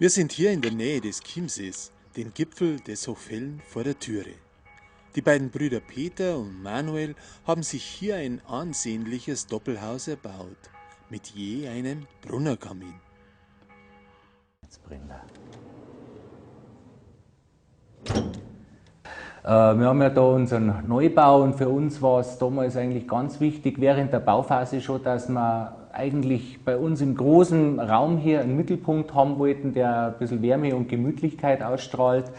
Wir sind hier in der Nähe des Chiemsees, den Gipfel des Hochfällen vor der Türe. Die beiden Brüder Peter und Manuel haben sich hier ein ansehnliches Doppelhaus erbaut, mit je einem Brunnerkamin. Jetzt brennt er. Wir haben ja da unseren Neubau und für uns war es damals eigentlich ganz wichtig, während der Bauphase schon, dass wir eigentlich bei uns im großen Raum hier einen Mittelpunkt haben wollten, der ein bisschen Wärme und Gemütlichkeit ausstrahlt.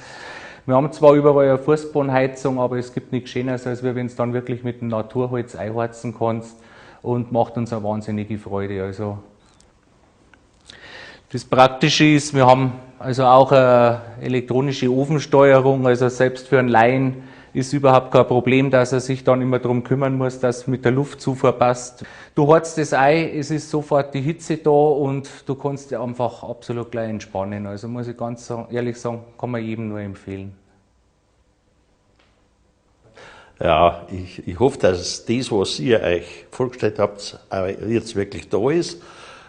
Wir haben zwar überall eine Fußbodenheizung, aber es gibt nichts Schöneres, als wenn du dann wirklich mit dem Naturholz einheizen kannst, und macht uns eine wahnsinnige Freude. Also das Praktische ist, wir haben also auch eine elektronische Ofensteuerung, also selbst für einen Laien ist überhaupt kein Problem, dass er sich dann immer darum kümmern muss, dass es mit der Luftzufuhr passt. Du heizt das ein, es ist sofort die Hitze da und du kannst dir einfach absolut gleich entspannen. Also muss ich ganz ehrlich sagen, kann man jedem nur empfehlen. Ja, ich hoffe, dass das, was ihr euch vorgestellt habt, auch jetzt wirklich da ist.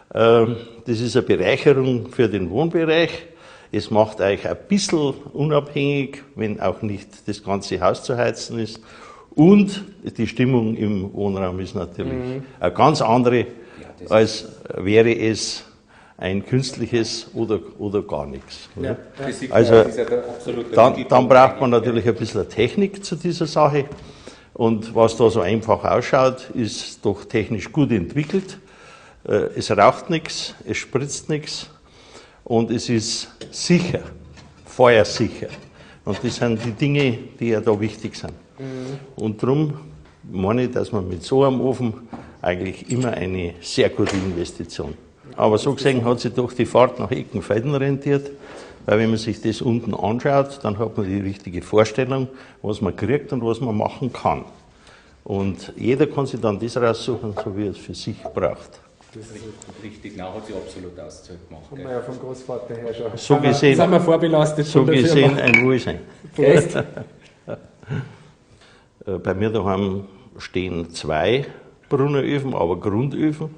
Das ist eine Bereicherung für den Wohnbereich. Es macht euch ein bisschen unabhängig, wenn auch nicht das ganze Haus zu heizen ist. Und die Stimmung im Wohnraum ist natürlich eine ganz andere, als wäre es ein künstliches oder gar nichts. Ja, also dann braucht man natürlich ein bisschen Technik zu dieser Sache. Und was da so einfach ausschaut, ist doch technisch gut entwickelt. Es raucht nichts, es spritzt nichts und es ist sicher, feuersicher. Und das sind die Dinge, die ja da wichtig sind. Und darum meine ich, dass man mit so einem Ofen eigentlich immer eine sehr gute Investition. Aber so gesehen hat sich doch die Fahrt nach Eckenfelden rentiert, weil wenn man sich das unten anschaut, dann hat man die richtige Vorstellung, was man kriegt und was man machen kann. Und jeder kann sich dann das raussuchen, so wie er es für sich braucht. Das ist richtig, nein, hat sich absolut ausgezahlt gemacht. Haben wir ja vom Großvater her schon. So gesehen, sind wir vorbelastet so von der gesehen Firma. ein Wohlsein. Prost. Bei mir daheim stehen 2 Brunneröfen, aber Grundöfen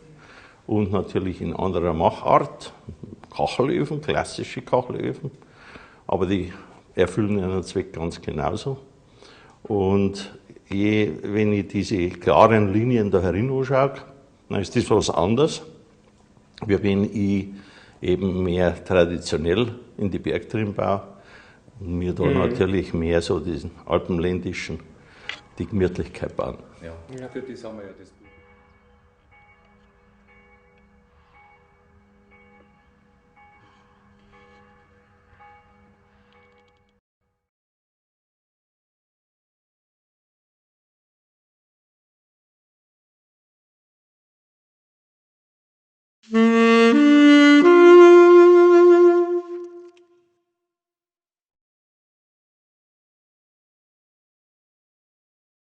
und natürlich in anderer Machart, Kachelöfen, klassische Kachelöfen, aber die erfüllen ihren Zweck ganz genauso. Und wenn ich diese klaren Linien da herin anschaue, dann ist das was anderes, wie wenn ich eben mehr traditionell in die Bergtrimbau und mir da natürlich mehr so diesen alpenländischen, die Gemütlichkeit bauen. Ja, für das haben wir ja das